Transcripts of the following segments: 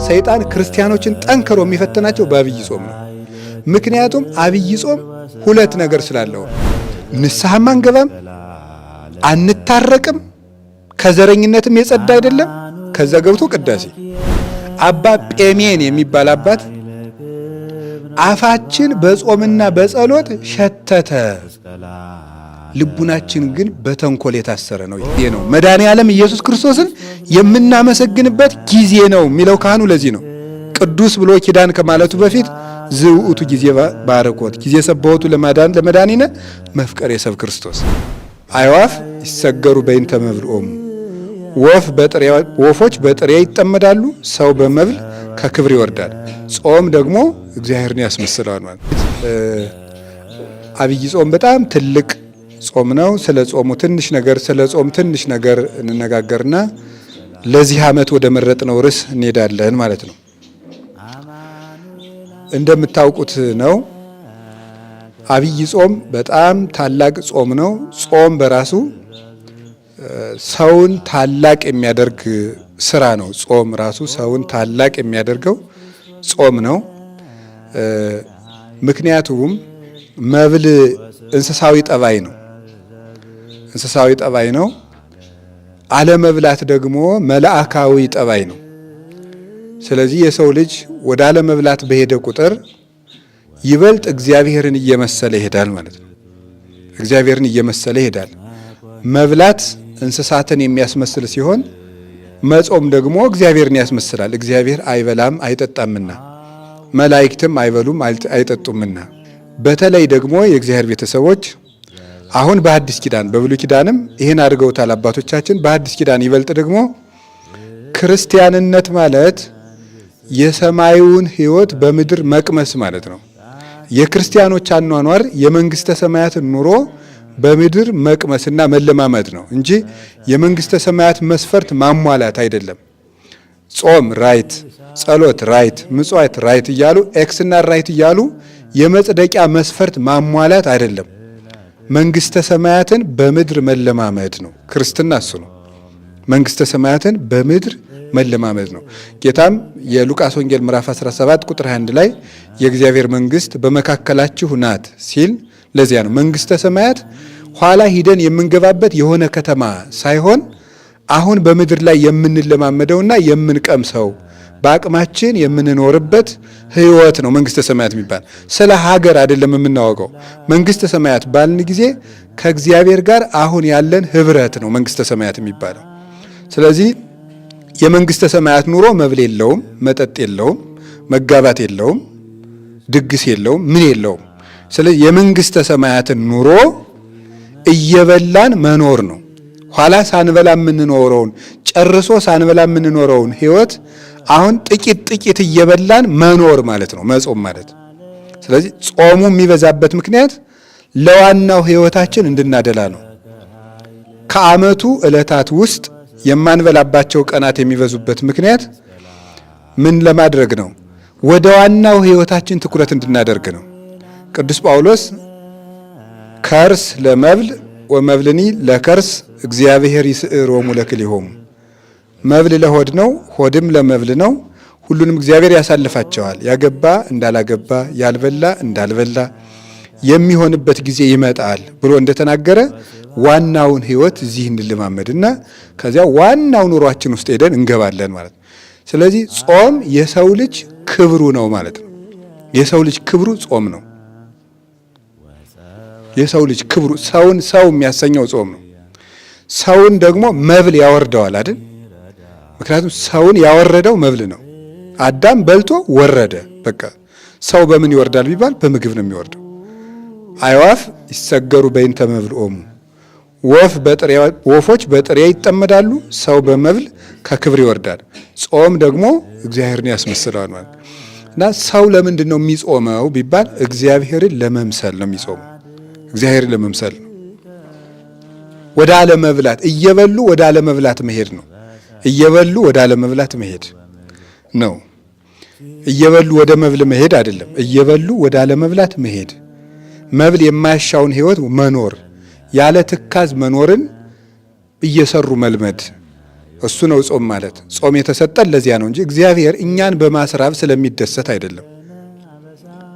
ሰይጣን ክርስቲያኖችን ጠንክሮ የሚፈትናቸው በአብይ ጾም ነው። ምክንያቱም አብይ ጾም ሁለት ነገር ስላለው ንስሐም አንገባም፣ አንታረቅም፣ ከዘረኝነትም የጸዳ አይደለም። ከዛ ገብቶ ቅዳሴ አባ ጴሜን የሚባል አባት አፋችን በጾምና በጸሎት ሸተተ፣ ልቡናችን ግን በተንኮል የታሰረ ነው። ይሄ ነው መድኃኔዓለም ኢየሱስ ክርስቶስን የምናመሰግንበት ጊዜ ነው የሚለው ካህኑ። ለዚህ ነው ቅዱስ ብሎ ኪዳን ከማለቱ በፊት ዝውእቱ ጊዜ ባረኮት ጊዜ ሰበወቱ ለመድኃኒነ መፍቀሬ ሰብ ክርስቶስ። አዕዋፍ ይሰገሩ በእንተ መብልዖሙ፣ ወፎች በጥሬ ይጠመዳሉ፣ ሰው በመብል ከክብር ይወርዳል። ጾም ደግሞ እግዚአብሔርን ያስመስለዋል ማለት። አብይ ጾም በጣም ትልቅ ጾም ነው። ስለ ጾሙ ትንሽ ነገር እንነጋገርና ለዚህ ዓመት ወደ መረጥነው ርዕስ እንሄዳለን ማለት ነው። እንደምታውቁት ነው አብይ ጾም በጣም ታላቅ ጾም ነው። ጾም በራሱ ሰውን ታላቅ የሚያደርግ ስራ ነው። ጾም ራሱ ሰውን ታላቅ የሚያደርገው ጾም ነው። ምክንያቱም መብል እንስሳዊ ጠባይ ነው። አለመብላት ደግሞ መላእካዊ ጠባይ ነው። ስለዚህ የሰው ልጅ ወደ አለመብላት በሄደ ቁጥር ይበልጥ እግዚአብሔርን እየመሰለ ይሄዳል ማለት ነው። እግዚአብሔርን እየመሰለ ይሄዳል። መብላት እንስሳትን የሚያስመስል ሲሆን መጾም ደግሞ እግዚአብሔርን ያስመስላል። እግዚአብሔር አይበላም አይጠጣምና፣ መላእክትም አይበሉም አይጠጡምና። በተለይ ደግሞ የእግዚአብሔር ቤተሰቦች አሁን በአዲስ ኪዳን በብሉይ ኪዳንም ይህን አድርገውታል አባቶቻችን። በአዲስ ኪዳን ይበልጥ ደግሞ ክርስቲያንነት ማለት የሰማዩን ሕይወት በምድር መቅመስ ማለት ነው። የክርስቲያኖች አኗኗር የመንግስተ ሰማያትን ኑሮ በምድር መቅመስና መለማመድ ነው እንጂ የመንግስተ ሰማያት መስፈርት ማሟላት አይደለም። ጾም ራይት፣ ጸሎት ራይት፣ ምጽዋት ራይት እያሉ ኤክስና ራይት እያሉ የመጽደቂያ መስፈርት ማሟላት አይደለም። መንግስተ ሰማያትን በምድር መለማመድ ነው። ክርስትና እሱ ነው። መንግስተ ሰማያትን በምድር መለማመድ ነው። ጌታም የሉቃስ ወንጌል ምዕራፍ 17 ቁጥር 21 ላይ የእግዚአብሔር መንግስት በመካከላችሁ ናት ሲል ለዚያ ነው መንግስተ ሰማያት ኋላ ሂደን የምንገባበት የሆነ ከተማ ሳይሆን አሁን በምድር ላይ የምንለማመደውና የምንቀምሰው በአቅማችን የምንኖርበት ህይወት ነው መንግስተ ሰማያት የሚባል። ስለ ሀገር አይደለም የምናወቀው። መንግስተ ሰማያት ባልን ጊዜ ከእግዚአብሔር ጋር አሁን ያለን ህብረት ነው መንግስተ ሰማያት የሚባለው። ስለዚህ የመንግስተ ሰማያት ኑሮ መብል የለውም፣ መጠጥ የለውም፣ መጋባት የለውም፣ ድግስ የለውም፣ ምን የለውም። ስለዚህ የመንግስተ ሰማያትን ኑሮ እየበላን መኖር ነው። ኋላ ሳንበላ የምንኖረውን ጨርሶ ሳንበላ የምንኖረውን ህይወት አሁን ጥቂት እየበላን መኖር ማለት ነው መጾም ማለት። ስለዚህ ጾሙ የሚበዛበት ምክንያት ለዋናው ህይወታችን እንድናደላ ነው። ከዓመቱ ዕለታት ውስጥ የማንበላባቸው ቀናት የሚበዙበት ምክንያት ምን ለማድረግ ነው? ወደ ዋናው ህይወታችን ትኩረት እንድናደርግ ነው። ቅዱስ ጳውሎስ ከርስ ለመብል ወመብልኒ ለከርስ እግዚአብሔር ይስዕሮሙ ለክልኤሆሙ፣ መብል ለሆድ ነው፣ ሆድም ለመብል ነው፣ ሁሉንም እግዚአብሔር ያሳልፋቸዋል። ያገባ እንዳላገባ፣ ያልበላ እንዳልበላ የሚሆንበት ጊዜ ይመጣል ብሎ እንደተናገረ ዋናውን ህይወት እዚህ እንልማመድና ከዚያ ዋናው ኑሯችን ውስጥ ሄደን እንገባለን ማለት ነው። ስለዚህ ጾም የሰው ልጅ ክብሩ ነው ማለት ነው። የሰው ልጅ ክብሩ ጾም ነው። የሰው ልጅ ክብሩ ሰው የሚያሰኘው ጾም ነው። ሰውን ደግሞ መብል ያወርደዋል አይደል? ምክንያቱም ሰውን ያወረደው መብል ነው። አዳም በልቶ ወረደ። በቃ ሰው በምን ይወርዳል ቢባል በምግብ ነው የሚወርደው። አዕዋፍ ይሰገሩ በእንተ መብልዖሙ፣ ወፎች በጥሬ ይጠመዳሉ፣ ሰው በመብል ከክብር ይወርዳል። ጾም ደግሞ እግዚአብሔርን ያስመስለዋል ማለት እና ሰው ለምንድን ነው የሚጾመው ቢባል እግዚአብሔርን ለመምሰል ነው የሚጾመው። እግዚአብሔርን ለመምሰል ነው። ወደ አለመብላት እየበሉ ወደ አለመብላት መሄድ ነው። እየበሉ ወደ አለመብላት መሄድ ነው። እየበሉ ወደ መብል መሄድ አይደለም። እየበሉ ወደ አለመብላት መሄድ፣ መብል የማያሻውን ህይወት መኖር፣ ያለ ትካዝ መኖርን እየሰሩ መልመድ፣ እሱ ነው ጾም ማለት። ጾም የተሰጠን ለዚያ ነው እንጂ እግዚአብሔር እኛን በማስራብ ስለሚደሰት አይደለም።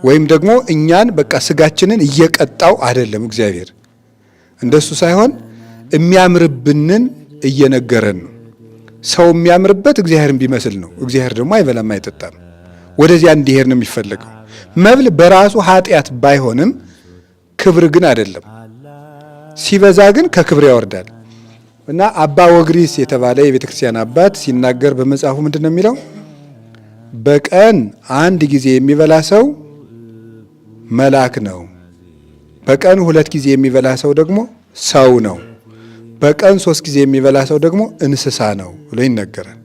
ወይም ደግሞ እኛን በቃ ስጋችንን እየቀጣው አይደለም። እግዚአብሔር እንደሱ ሳይሆን የሚያምርብንን እየነገረን ነው። ሰው የሚያምርበት እግዚአብሔርን ቢመስል ነው። እግዚአብሔር ደግሞ አይበላም አይጠጣም። ወደዚያ እንዲሄድ ነው የሚፈለገው። መብል በራሱ ኃጢአት ባይሆንም ክብር ግን አይደለም። ሲበዛ ግን ከክብር ያወርዳል። እና አባ ወግሪስ የተባለ የቤተ ክርስቲያን አባት ሲናገር በመጽሐፉ ምንድን ነው የሚለው? በቀን አንድ ጊዜ የሚበላ ሰው መልአክ ነው። በቀን 2 ጊዜ የሚበላ ሰው ደግሞ ሰው ነው። በቀን 3 ጊዜ የሚበላ ሰው ደግሞ እንስሳ ነው ብሎ ይነገራል።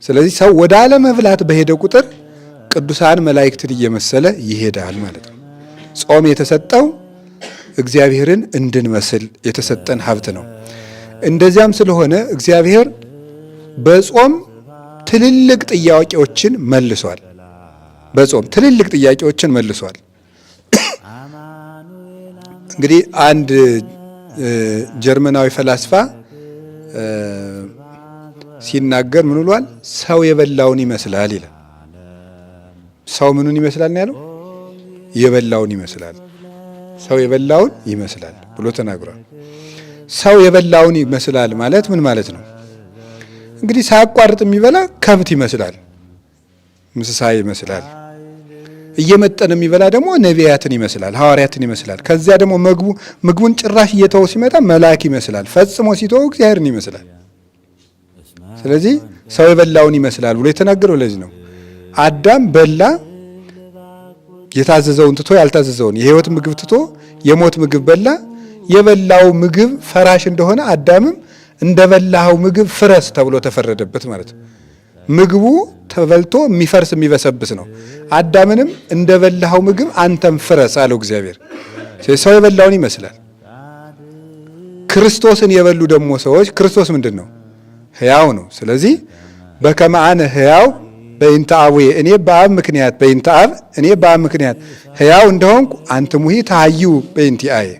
ስለዚህ ሰው ወደ አለመብላት በሄደ ቁጥር ቅዱሳን መላእክትን እየመሰለ ይሄዳል ማለት ነው። ጾም የተሰጠው እግዚአብሔርን እንድንመስል የተሰጠን ሀብት ነው። እንደዚያም ስለሆነ እግዚአብሔር በጾም ትልልቅ ጥያቄዎችን መልሷል። በጾም ትልልቅ ጥያቄዎችን መልሷል። እንግዲህ አንድ ጀርመናዊ ፈላስፋ ሲናገር ምን ብሏል? ሰው የበላውን ይመስላል ይላል። ሰው ምኑን ይመስላል ነው ያለው? የበላውን ይመስላል። ሰው የበላውን ይመስላል ብሎ ተናግሯል። ሰው የበላውን ይመስላል ማለት ምን ማለት ነው? እንግዲህ ሳያቋርጥ የሚበላ ከብት ይመስላል፣ እንስሳ ይመስላል። እየመጠነ የሚበላ ደግሞ ነቢያትን ይመስላል፣ ሐዋርያትን ይመስላል። ከዚያ ደግሞ ምግቡን ጭራሽ እየተወው ሲመጣ መልአክ ይመስላል። ፈጽሞ ሲተወው እግዚአብሔርን ይመስላል። ስለዚህ ሰው የበላውን ይመስላል ብሎ የተናገረው ለዚህ ነው። አዳም በላ፣ የታዘዘውን ትቶ ያልታዘዘውን የሕይወት ምግብ ትቶ የሞት ምግብ በላ። የበላው ምግብ ፈራሽ እንደሆነ አዳምም እንደበላው ምግብ ፍረስ ተብሎ ተፈረደበት ማለት ነው። ምግቡ ተበልቶ የሚፈርስ የሚበሰብስ ነው። አዳምንም እንደበላው ምግብ አንተም ፍረስ አለው እግዚአብሔር። ሰው የበላውን ይመስላል። ክርስቶስን የበሉ ደግሞ ሰዎች ክርስቶስ ምንድን ነው? ሕያው ነው። ስለዚህ በከመ አነ ሕያው በእንተ አቡየ፣ እኔ በአብ ምክንያት በእንተ አብ፣ እኔ በአብ ምክንያት ሕያው እንደሆንኩ አንትሙሂ ተሐዩ በእንቲአየ፣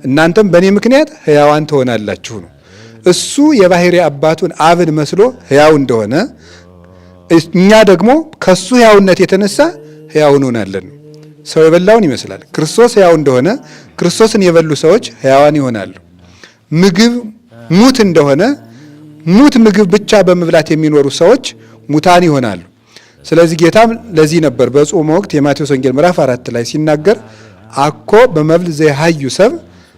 እናንተም በእኔ ምክንያት ሕያዋን ትሆናላችሁ ነው። እሱ የባሕርይ አባቱን አብን መስሎ ሕያው እንደሆነ እኛ ደግሞ ከሱ ሕያውነት የተነሳ ሕያው እንሆናለን። ሰው የበላውን ይመስላል። ክርስቶስ ሕያው እንደሆነ ክርስቶስን የበሉ ሰዎች ሕያዋን ይሆናሉ። ምግብ ሙት እንደሆነ ሙት ምግብ ብቻ በመብላት የሚኖሩ ሰዎች ሙታን ይሆናሉ። ስለዚህ ጌታም ለዚህ ነበር በጾም ወቅት የማቴዎስ ወንጌል ምዕራፍ 4 ላይ ሲናገር አኮ በመብል ዘይሃዩ ሰብ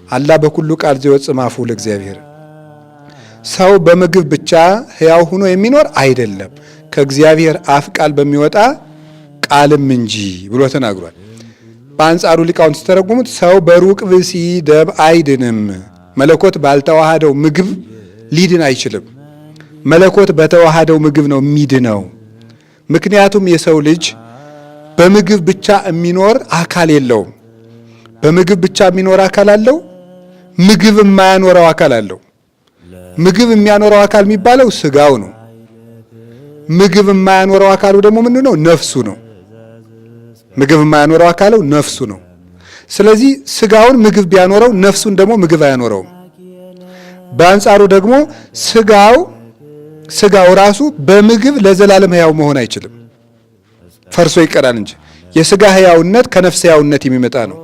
አላ በኩሉ ቃል ዘይወጽእ እምአፉ ለእግዚአብሔር፣ ሰው በምግብ ብቻ ሕያው ሆኖ የሚኖር አይደለም ከእግዚአብሔር አፍ ቃል በሚወጣ ቃልም እንጂ ብሎ ተናግሯል። በአንጻሩ ሊቃውንት ሲተረጉሙት ሰው በሩቅ ብእሲ ደም አይድንም፣ መለኮት ባልተዋሃደው ምግብ ሊድን አይችልም። መለኮት በተዋሃደው ምግብ ነው የሚድነው። ምክንያቱም የሰው ልጅ በምግብ ብቻ የሚኖር አካል የለውም። በምግብ ብቻ የሚኖር አካል አለው፣ ምግብ የማያኖረው አካል አለው። ምግብ የሚያኖረው አካል የሚባለው ስጋው ነው። ምግብ የማያኖረው አካሉ ደግሞ ምንድን ነው? ነፍሱ ነው። ምግብ የማያኖረው አካሉ ነፍሱ ነው። ስለዚህ ስጋውን ምግብ ቢያኖረው ነፍሱን ደግሞ ምግብ አያኖረውም። በአንጻሩ ደግሞ ስጋው ራሱ በምግብ ለዘላለም ሕያው መሆን አይችልም፣ ፈርሶ ይቀራል እንጂ የስጋ ሕያውነት ከነፍስ ሕያውነት የሚመጣ ነው።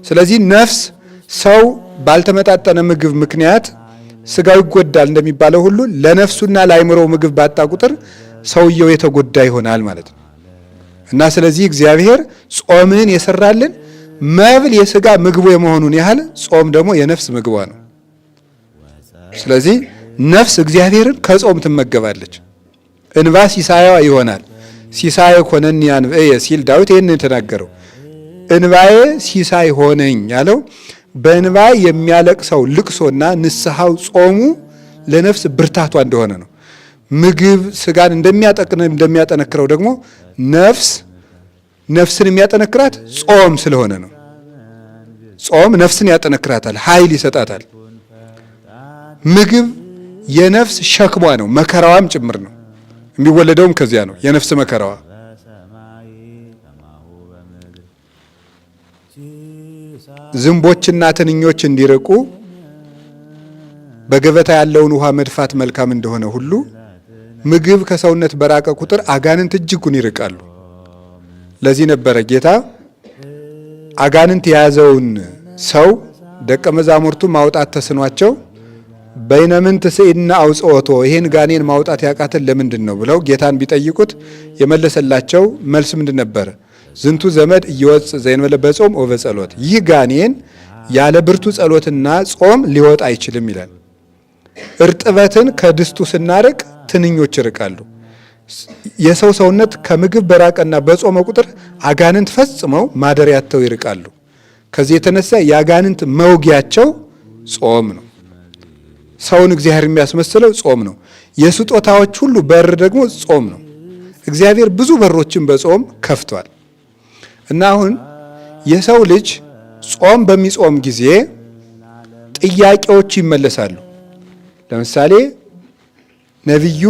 ስለዚህ ነፍስ ሰው ባልተመጣጠነ ምግብ ምክንያት ስጋው ይጎዳል እንደሚባለው ሁሉ ለነፍሱና ለአይምሮው ምግብ ባጣ ቁጥር ሰውየው የተጎዳ ይሆናል ማለት ነው። እና ስለዚህ እግዚአብሔር ጾምን የሰራልን መብል የስጋ ምግቡ የመሆኑን ያህል ጾም ደግሞ የነፍስ ምግቧ ነው። ስለዚህ ነፍስ እግዚአብሔርን ከጾም ትመገባለች። እንባ ሲሳያዋ ይሆናል። ሲሳይ ኮነኒ አንብኤ ሲል ዳዊት ይህን የተናገረው እንባዬ ሲሳይ ሆነኝ ያለው በእንባ የሚያለቅሰው ልቅሶና ንስሐው ጾሙ ለነፍስ ብርታቷ እንደሆነ ነው። ምግብ ስጋን እንደሚያጠነክረው ደግሞ ነፍስን የሚያጠነክራት ጾም ስለሆነ ነው። ጾም ነፍስን ያጠነክራታል፣ ኃይል ይሰጣታል። ምግብ የነፍስ ሸክሟ ነው፣ መከራዋም ጭምር ነው። የሚወለደውም ከዚያ ነው፣ የነፍስ መከራዋ። ዝንቦችና ትንኞች እንዲርቁ በገበታ ያለውን ውሃ መድፋት መልካም እንደሆነ ሁሉ ምግብ ከሰውነት በራቀ ቁጥር አጋንንት እጅጉን ይርቃሉ። ለዚህ ነበረ ጌታ አጋንንት የያዘውን ሰው ደቀ መዛሙርቱ ማውጣት ተስኗቸው በይነምን ትስኢና አውጽኦቶ ይሄን ጋኔን ማውጣት ያቃተን ለምንድን ነው ብለው ጌታን ቢጠይቁት የመለሰላቸው መልስ ምንድን ነበር? ዝንቱ ዘመድ እየወጽ ዘእንበለ በጾም ወበጸሎት፣ ይህ ጋኔን ያለ ብርቱ ጸሎትና ጾም ሊወጣ አይችልም ይላል። እርጥበትን ከድስቱ ስናርቅ ትንኞች ይርቃሉ። የሰው ሰውነት ከምግብ በራቀና በጾመ ቁጥር አጋንንት ፈጽመው ማደሪያቸው ይርቃሉ። ከዚህ የተነሳ የአጋንንት መውጊያቸው ጾም ነው። ሰውን እግዚአብሔር የሚያስመስለው ጾም ነው። የስጦታዎች ሁሉ በር ደግሞ ጾም ነው። እግዚአብሔር ብዙ በሮችን በጾም ከፍቷል እና አሁን የሰው ልጅ ጾም በሚጾም ጊዜ ጥያቄዎች ይመለሳሉ። ለምሳሌ ነቢዩ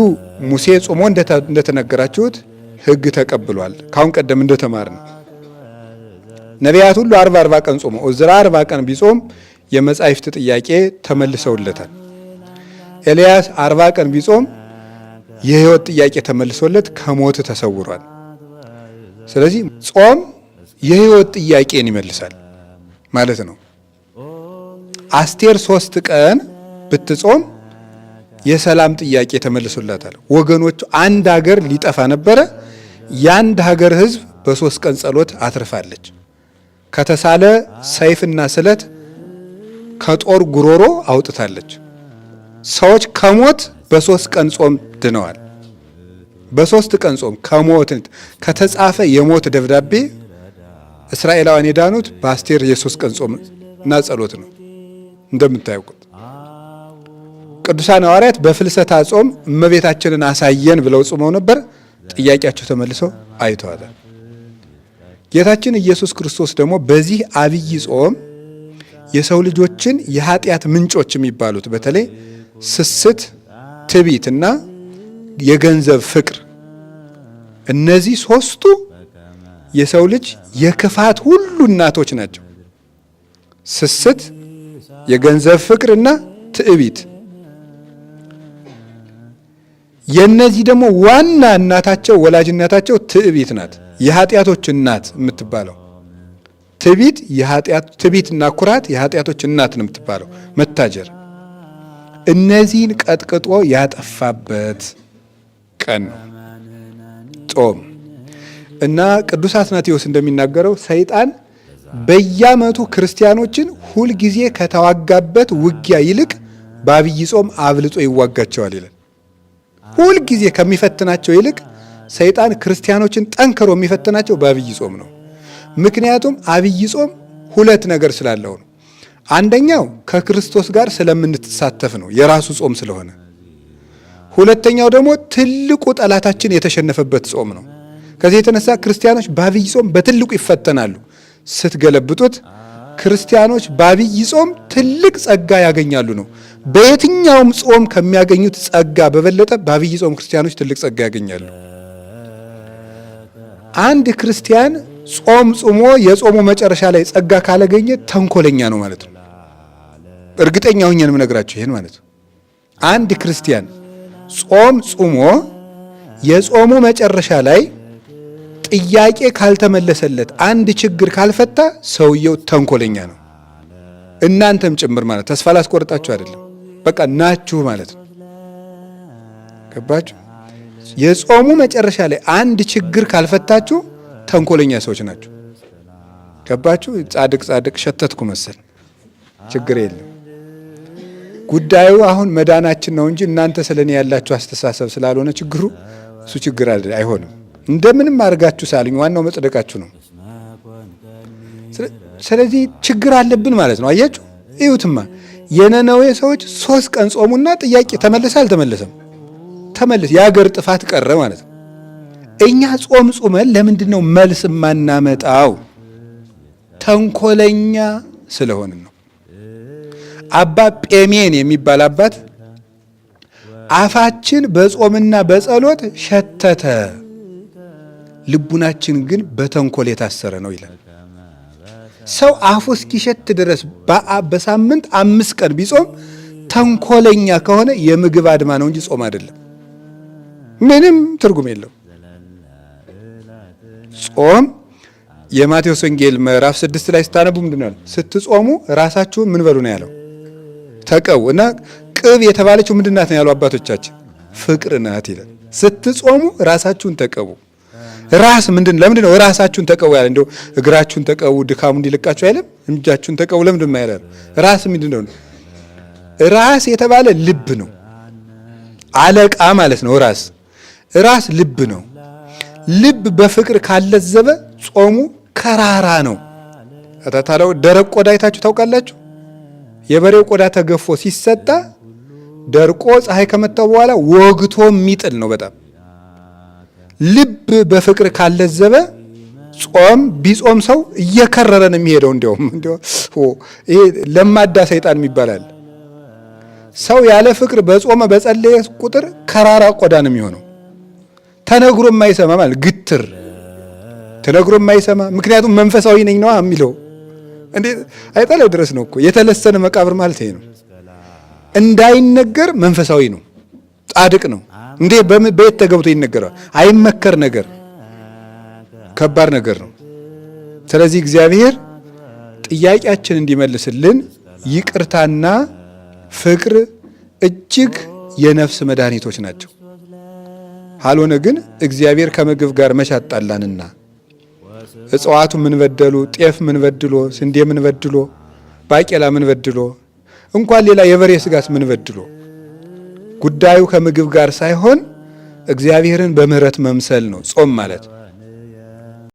ሙሴ ጾሞ እንደተነገራችሁት ሕግ ተቀብሏል። ካሁን ቀደም እንደተማርነው ነቢያት ሁሉ 40 ቀን ጾመው ዕዝራ 40 ቀን ቢጾም የመጻሕፍት ጥያቄ ተመልሰውለታል። ኤልያስ 40 ቀን ቢጾም የሕይወት ጥያቄ ተመልሶለት ከሞት ተሰውሯል። ስለዚህ ጾም የሕይወት ጥያቄን ይመልሳል ማለት ነው። አስቴር 3 ቀን ብትጾም የሰላም ጥያቄ ተመልሶላታል። ወገኖቹ አንድ ሀገር ሊጠፋ ነበረ። የአንድ ሀገር ሕዝብ በ3 ቀን ጸሎት አትርፋለች። ከተሳለ ሰይፍና ስለት ከጦር ጉሮሮ አውጥታለች። ሰዎች ከሞት በ3 ቀን ጾም ድነዋል። በ3 ቀን ጾም ከሞት ከተጻፈ የሞት ደብዳቤ እስራኤላውያን የዳኑት በአስቴር የ3 ቀን ጾም እና ጸሎት ነው። እንደምታውቁት ቅዱሳን ሐዋርያት በፍልሰታ ጾም እመቤታችንን አሳየን ብለው ጾመው ነበር። ጥያቄያቸው ተመልሶ አይተዋል። ጌታችን ኢየሱስ ክርስቶስ ደግሞ በዚህ አብይ ጾም የሰው ልጆችን የኃጢአት ምንጮች የሚባሉት በተለይ ስስት፣ ትዕቢት እና የገንዘብ ፍቅር፣ እነዚህ 3ቱ የሰው ልጅ የክፋት ሁሉ እናቶች ናቸው። ስስት፣ የገንዘብ ፍቅር እና ትዕቢት። የነዚህ ደግሞ ዋና እናታቸው ወላጅ እናታቸው ትዕቢት ናት። የኃጢአቶች እናት የምትባለው ትዕቢት ትዕቢትና ኩራት የኃጢአቶች እናት ነው የምትባለው። መታጀር እነዚህን ቀጥቅጦ ያጠፋበት ቀን ነው ጾም እና ቅዱስ አትናቴዎስ እንደሚናገረው ሰይጣን በየዓመቱ ክርስቲያኖችን ሁልጊዜ ከተዋጋበት ውጊያ ይልቅ በአብይ ጾም አብልጦ ይዋጋቸዋል ይላል። ሁልጊዜ ከሚፈትናቸው ይልቅ ሰይጣን ክርስቲያኖችን ጠንክሮ የሚፈትናቸው በአብይ ጾም ነው። ምክንያቱም አብይ ጾም 2 ነገር ስላለው ነው። አንደኛው ከክርስቶስ ጋር ስለምንተሳተፍ ነው፣ የራሱ ጾም ስለሆነ። ሁለተኛው ደግሞ ትልቁ ጠላታችን የተሸነፈበት ጾም ነው። ከዚህ የተነሳ ክርስቲያኖች በአብይ ጾም በትልቁ ይፈተናሉ። ስትገለብጡት ክርስቲያኖች በአብይ ጾም ትልቅ ጸጋ ያገኛሉ ነው። በየትኛውም ጾም ከሚያገኙት ጸጋ በበለጠ በአብይ ጾም ክርስቲያኖች ትልቅ ጸጋ ያገኛሉ። አንድ ክርስቲያን ጾም ጾሞ የጾሙ መጨረሻ ላይ ጸጋ ካላገኘ ተንኮለኛ ነው ማለት ነው። እርግጠኛ ሆኜ ነው የምነግራችሁ ይሄን ማለት ነው። አንድ ክርስቲያን ጾም ጾሞ የጾሙ መጨረሻ ላይ ጥያቄ ካልተመለሰለት፣ አንድ ችግር ካልፈታ ሰውየው ተንኮለኛ ነው። እናንተም ጭምር ማለት ተስፋ ላስቆርጣችሁ አይደለም፣ በቃ ናችሁ ማለት ነው። ገባችሁ? የጾሙ መጨረሻ ላይ አንድ ችግር ካልፈታችሁ ተንኮለኛ ሰዎች ናቸው። ገባችሁ? ጻድቅ ሸተትኩ መሰል። ችግር የለም። ጉዳዩ አሁን መዳናችን ነው እንጂ እናንተ ስለኔ ያላችሁ አስተሳሰብ ስላልሆነ ችግሩ እሱ ችግር አይሆንም። እንደምንም አድርጋችሁ ሳልኝ ዋናው መጽደቃችሁ ነው። ስለዚህ ችግር አለብን ማለት ነው። አያችሁ? እዩትማ የነነዌ ሰዎች 3 ቀን ጾሙና ጥያቄ ተመለሰ አልተመለሰም? ተመለሰ። የሀገር ጥፋት ቀረ ማለት ነው። እኛ ጾም ጾመን ለምንድን ነው መልስ የማናመጣው? ተንኮለኛ ስለሆንን ነው። አባ ጴሜን የሚባል አባት አፋችን በጾምና በጸሎት ሸተተ፣ ልቡናችን ግን በተንኮል የታሰረ ነው ይላል። ሰው አፉ እስኪሸት ድረስ በሳምንት 5 ቀን ቢጾም ተንኮለኛ ከሆነ የምግብ አድማ ነው እንጂ ጾም አይደለም። ምንም ትርጉም የለው። ጾም የማቴዎስ ወንጌል ምዕራፍ 6 ላይ ስታነቡ ምንድን ነው? ስትጾሙ ራሳችሁን ምን በሉ ነው ያለው? ተቀቡ። እና ቅብ የተባለችው ምንድን ናት ነው ያሉ አባቶቻችን? ፍቅር ናት ይላል። ስትጾሙ ራሳችሁን ተቀቡ። ራስ ለምንድን ነው ራሳችሁን ተቀቡ ያለ? እንደው እግራችሁን ተቀቡ ድካሙ እንዲለቃችሁ አይደለም? እጃችሁን ተቀቡ ለምንድን ነው ያለ? ራስ ምንድን ነው? ራስ የተባለ ልብ ነው። አለቃ ማለት ነው ራስ ልብ ነው። ልብ በፍቅር ካለዘበ ጾሙ ከራራ ነው። ታታለው ደረቅ ቆዳ አይታችሁ ታውቃላችሁ? የበሬው ቆዳ ተገፎ ሲሰጣ ደርቆ ፀሐይ ከመታው በኋላ ወግቶ የሚጥል ነው በጣም። ልብ በፍቅር ካለዘበ ጾም ቢጾም ሰው እየከረረ ነው የሚሄደው። እንዲያው ይሄ ለማዳ ሰይጣን ይባላል። ሰው ያለ ፍቅር በጾመ በጸለየ ቁጥር ከራራ ቆዳ ነው የሚሆነው። ተነግሮ የማይሰማ ማለት ግትር፣ ተነግሮ የማይሰማ ምክንያቱም መንፈሳዊ ነኝ ነው የሚለው። እንዴ አይጣለው ድረስ ነው እኮ የተለሰነ መቃብር ማለት ይሄ ነው። እንዳይነገር መንፈሳዊ ነው፣ ጻድቅ ነው። እንዴ በየት ተገብቶ ይነገራል? አይመከር ነገር ከባድ ነገር ነው። ስለዚህ እግዚአብሔር ጥያቄያችን እንዲመልስልን ይቅርታና ፍቅር እጅግ የነፍስ መድኃኒቶች ናቸው። ካልሆነ ግን እግዚአብሔር ከምግብ ጋር መሻጣላንና እጽዋቱ ምን በደሉ? ጤፍ ምን በድሎ? ስንዴ ምን በድሎ? ባቄላ ምን በድሎ? እንኳን ሌላ የበሬ ስጋስ ምን በድሎ? ጉዳዩ ከምግብ ጋር ሳይሆን እግዚአብሔርን በምህረት መምሰል ነው ጾም ማለት።